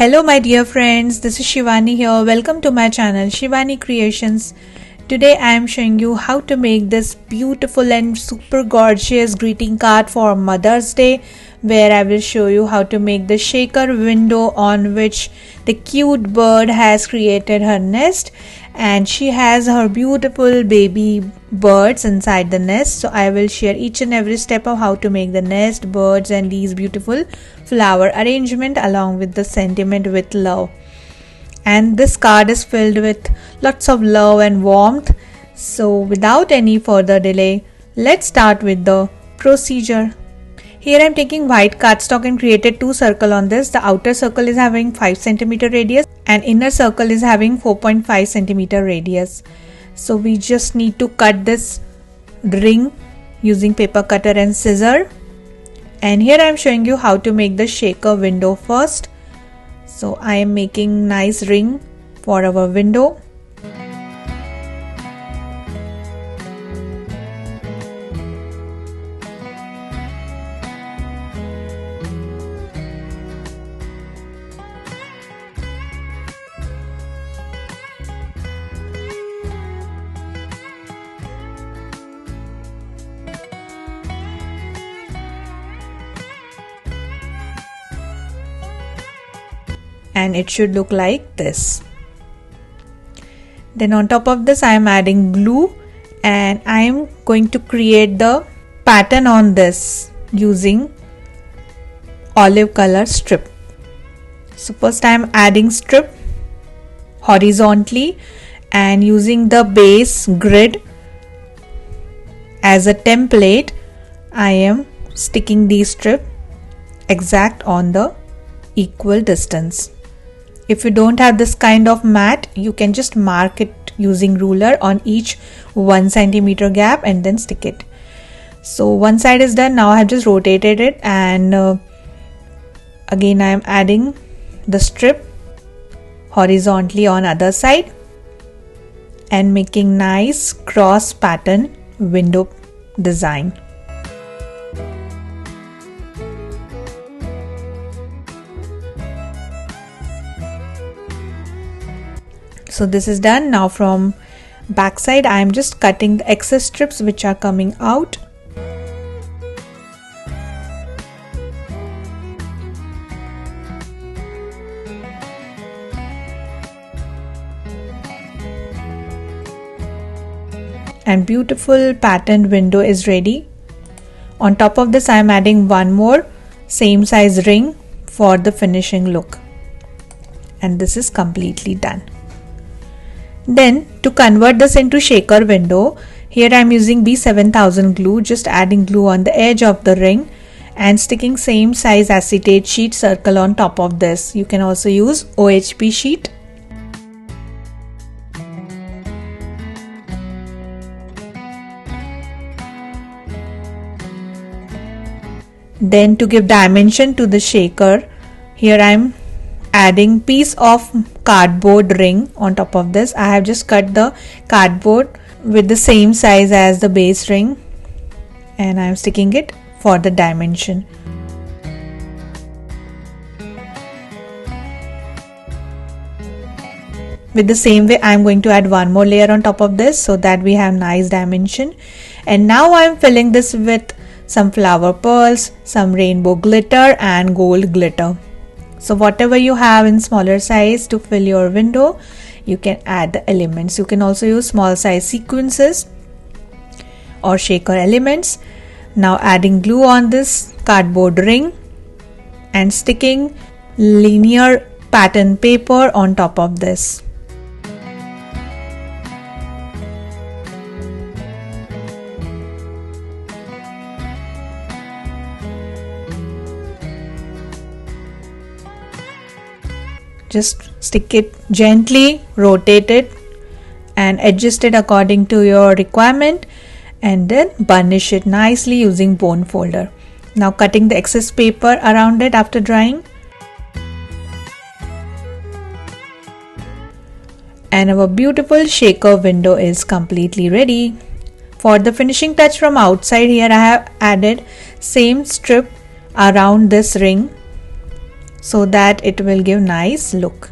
Hello my dear friends, this is Shivani here. Welcome to my channel Shivani Creations. Today I am showing you how to make this beautiful and super gorgeous greeting card for Mother's Day, where I will show you how to make the shaker window on which the cute bird has created her nest, and she has her beautiful baby birds inside the nest. So I will share each and every step of how to make the nest, birds and these beautiful flower arrangement along with the sentiment with love. And this card is filled with lots of love and warmth. So without any further delay, let's start with the procedure. Here I am taking white cardstock and created two circles on this. The outer circle is having 5 cm radius and inner circle is having 4.5 cm radius. So we just need to cut this ring using paper cutter and scissor. And here I am showing you how to make the shaker window first. So I am making nice ring for our window. And it should look like this. Then on top of this I am adding glue and I am going to create the pattern on this using olive color strip. So first I am adding strip horizontally and using the base grid as a template I am sticking the strip exact on the equal distance. If you don't have this kind of mat, you can just mark it using ruler on each 1 cm gap and then stick it. So one side is done. Now I have just rotated it and again I am adding the strip horizontally on other side and making nice cross pattern window design. So this is done. Now from back side I am just cutting the excess strips which are coming out. And beautiful patterned window is ready. On top of this I am adding one more same size ring for the finishing look. And this is completely done. Then to convert this into shaker window, here I am using B7000 glue, just adding glue on the edge of the ring and sticking same size acetate sheet circle on top of this. You can also use OHP sheet. Then to give dimension to the shaker, here I am adding piece of cardboard ring on top of this. I have just cut the cardboard with the same size as the base ring and I am sticking it for the dimension. With the same way I am going to add one more layer on top of this so that we have nice dimension. And now I am filling this with some flower pearls, some rainbow glitter and gold glitter. So whatever you have in smaller size to fill your window, you can add the elements. You can also use small size sequences or shaker elements. Now adding glue on this cardboard ring and sticking linear pattern paper on top of this. Just stick it gently, rotate it and adjust it according to your requirement and then burnish it nicely using bone folder. Now cutting the excess paper around it after drying. And our beautiful shaker window is completely ready. For the finishing touch from outside, here I have added same strip around this ring so that it will give nice look.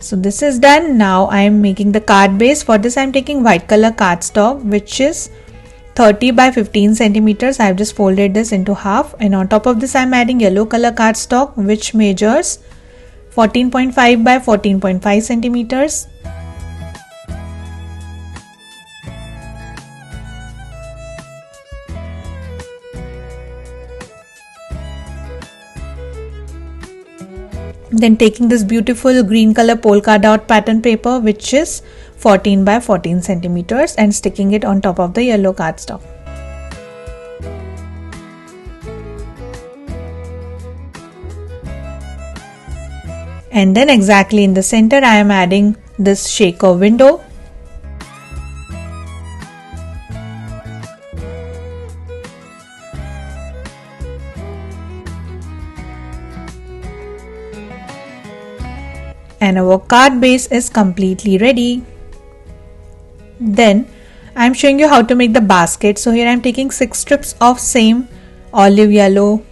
So this is done. Now I am making the card base. For this I am taking white color cardstock, which is 30 by 15 centimeters. I have just folded this into half, and on top of this I am adding yellow color cardstock, which measures 14.5 by 14.5 centimeters. Then taking this beautiful green color polka dot pattern paper, which is 14 by 14 centimeters, and sticking it on top of the yellow cardstock. And then exactly in the center I am adding this shaker window. And our card base is completely ready. Then I am showing you how to make the basket. So here I am taking 6 strips of same olive yellow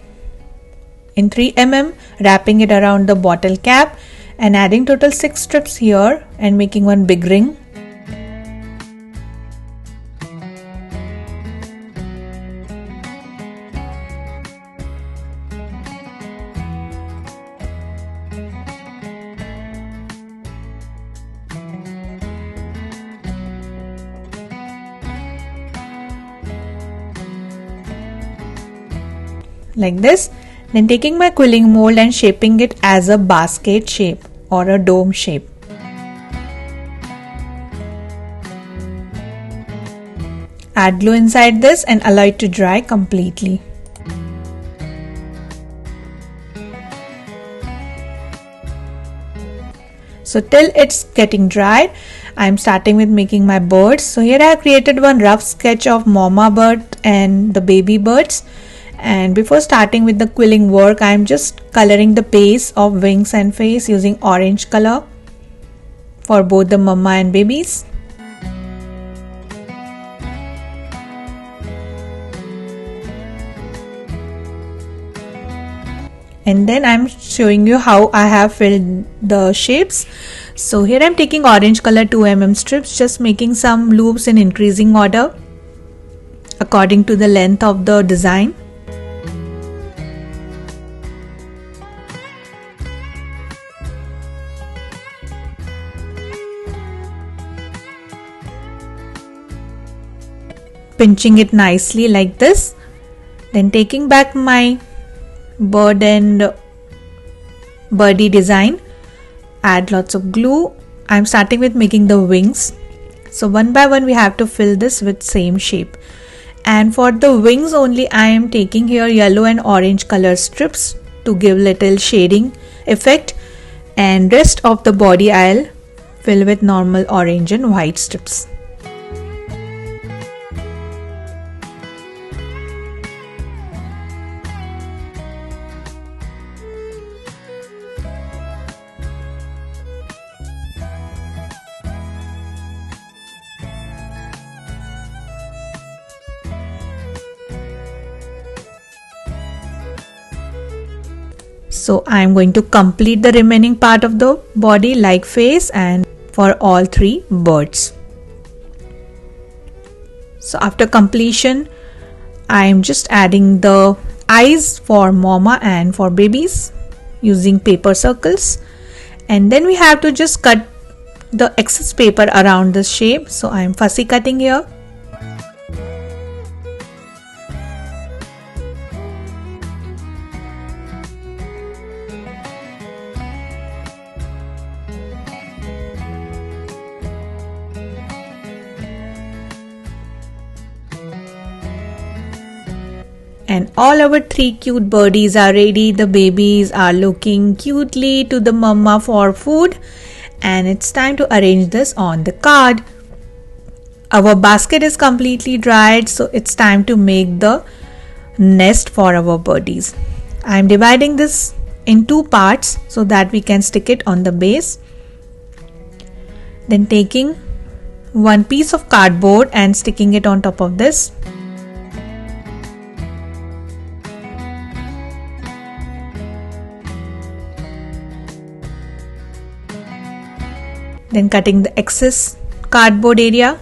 in 3 mm, wrapping it around the bottle cap and adding total 6 strips here and making one big ring. Like this. Then taking my quilling mold and shaping it as a basket shape or a dome shape. Add glue inside this and allow it to dry completely. So till it's getting dried, I am starting with making my birds. So here I have created one rough sketch of mama bird and the baby birds. And before starting with the quilling work, I am just coloring the base of wings and face using orange color for both the mama and babies. And then I am showing you how I have filled the shapes. So here I am taking orange color 2 mm strips, just making some loops in increasing order according to the length of the design. Pinching it nicely like this. Then taking back my bird and birdie design, add lots of glue. I'm starting with making the wings. So one by one we have to fill this with same shape. And for the wings only I am taking here yellow and orange color strips to give little shading effect, and rest of the body I'll fill with normal orange and white strips. So I am going to complete the remaining part of the body like face and for all 3 birds. So after completion, I am just adding the eyes for mama and for babies using paper circles. And then we have to just cut the excess paper around the shape. So I am fussy cutting here. And all our 3 cute birdies are ready. The babies are looking cutely to the mama for food, and it's time to arrange this on the card. Our basket is completely dried, so it's time to make the nest for our birdies. I'm dividing this in 2 parts so that we can stick it on the base. Then taking one piece of cardboard and sticking it on top of this. Then cutting the excess cardboard area.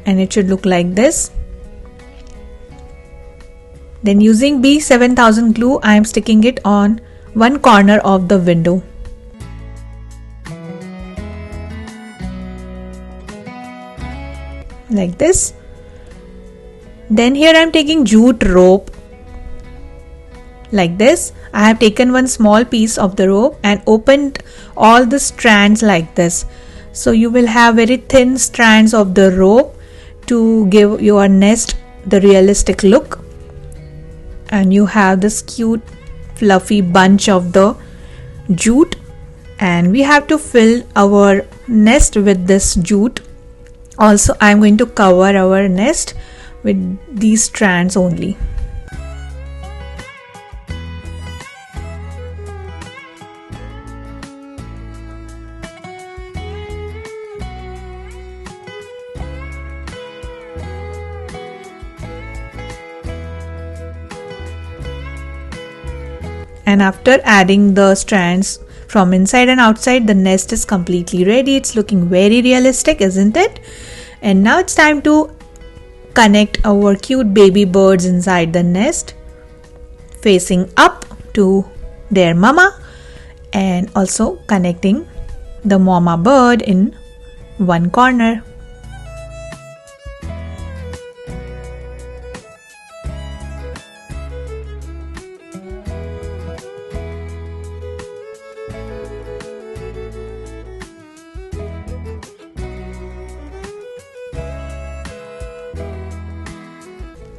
And it should look like this. Then using B7000 glue, I am sticking it on one corner of the window. Like this. Then here I am taking jute rope. Like this. I have taken one small piece of the rope and opened all the strands like this. So you will have very thin strands of the rope to give your nest the realistic look. And you have this cute fluffy bunch of the jute, and we have to fill our nest with this jute. Also, I am going to cover our nest with these strands only. And after adding the strands from inside and outside, the nest is completely ready. It's looking very realistic, isn't it? And now it's time to connect our cute baby birds inside the nest, facing up to their mama, and also connecting the mama bird in one corner.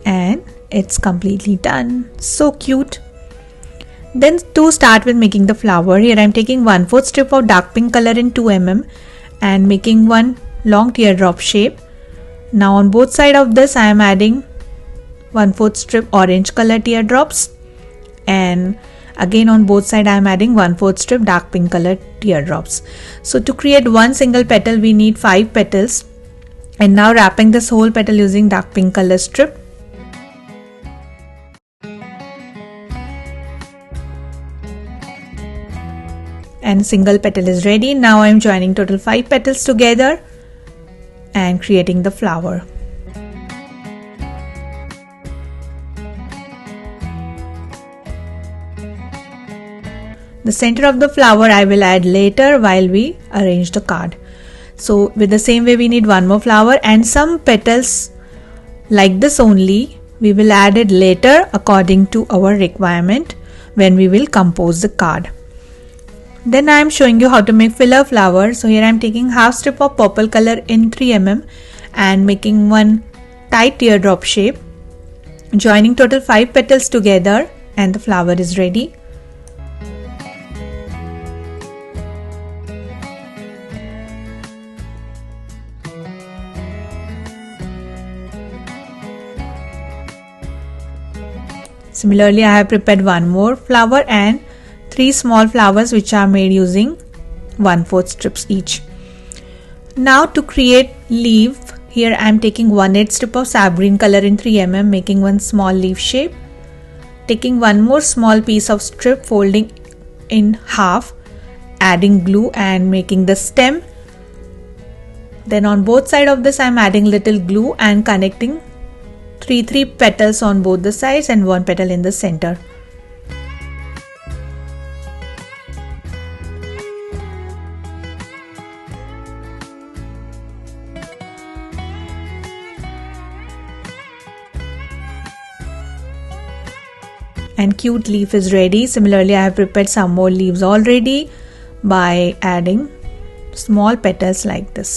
And it's completely done. So cute. Then to start with making the flower, here I am taking 1/4 strip of dark pink color in 2 mm and making one long teardrop shape. Now on both sides of this I am adding 1/4 strip orange color teardrops, and again on both sides I am adding 1/4 strip dark pink color teardrops. So to create one single petal we need 5 petals, and now wrapping this whole petal using dark pink color strip. And single petal is ready. Now I am joining total 5 petals together and creating the flower. The center of the flower I will add later while we arrange the card. So with the same way we need one more flower, and some petals like this only we will add it later according to our requirement when we will compose the card. Then I am showing you how to make filler flower. So here I am taking half strip of purple color in 3 mm and making one tight teardrop shape, joining total 5 petals together, and the flower is ready. Similarly, I have prepared one more flower and 3 small flowers which are made using 1/4 strips each. Now to create leaf, here I am taking 1/8 strip of sap green color in 3 mm, making one small leaf shape, taking one more small piece of strip, folding in half, adding glue and making the stem. Then on both sides of this I am adding little glue and connecting 3 petals on both the sides and 1 petal in the center. And cute leaf is ready. Similarly, I have prepared some more leaves already by adding small petals like this.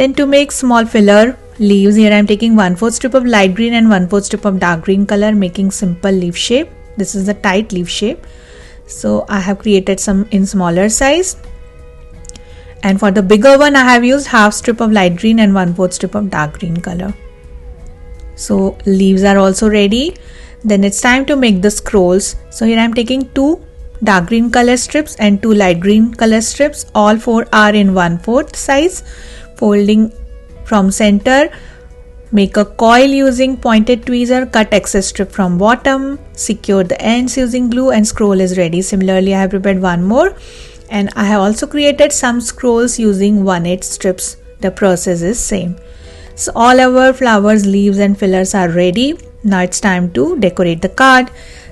Then to make small filler leaves, here I am taking 1/4 strip of light green and 1/4 strip of dark green color, making simple leaf shape. This is the tight leaf shape. So I have created some in smaller size. And for the bigger one, I have used half strip of light green and 1/4 strip of dark green color. So leaves are also ready. Then it's time to make the scrolls. So here I am taking 2 dark green color strips and 2 light green color strips. All 4 are in 1/4 size. Folding from center, make a coil using pointed tweezer, cut excess strip from bottom, secure the ends using glue, and scroll is ready. Similarly, I have prepared one more, and I have also created some scrolls using 1/8 strips. The process is same. So all our flowers, leaves and fillers are ready. Now it's time to decorate the card.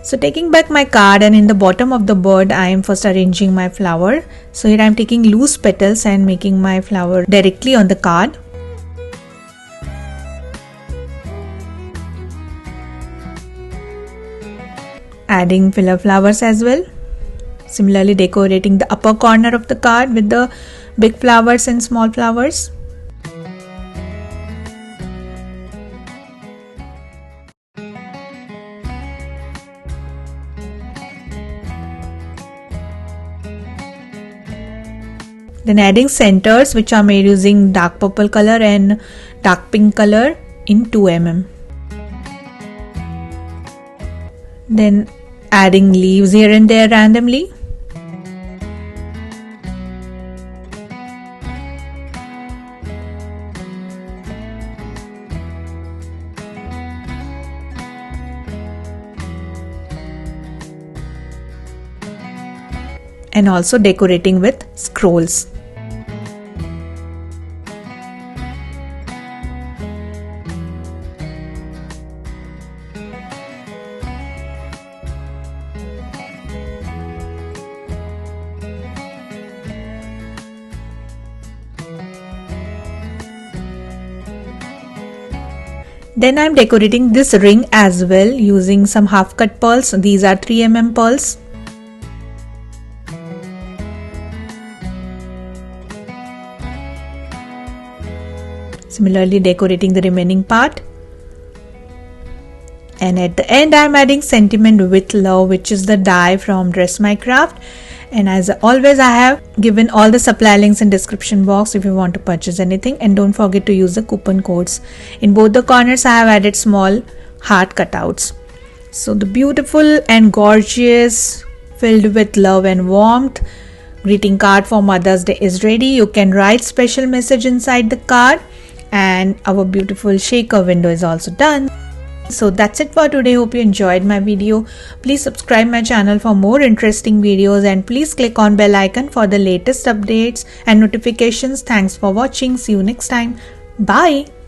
So taking back my card, and in the bottom of the bird I am first arranging my flower. So here I am taking loose petals and making my flower directly on the card. Adding filler flowers as well. Similarly decorating the upper corner of the card with the big flowers and small flowers. Then adding centers, which are made using dark purple color and dark pink color in 2 mm. Then adding leaves here and there randomly. And also decorating with scrolls. Then I am decorating this ring as well using some half cut pearls. These are 3 mm pearls. Similarly decorating the remaining part. And at the end I am adding Sentiment with Love, which is the die from Dress My Craft. And as always, I have given all the supply links in description box if you want to purchase anything, and don't forget to use the coupon codes. In both the corners I have added small heart cutouts. So the beautiful and gorgeous, filled with love and warmth greeting card for Mother's Day is ready. You can write special message inside the card, and our beautiful shaker window is also done. So that's it for today. Hope you enjoyed my video. Please subscribe my channel for more interesting videos, and please click on bell icon for the latest updates and notifications. Thanks for watching. See you next time. Bye.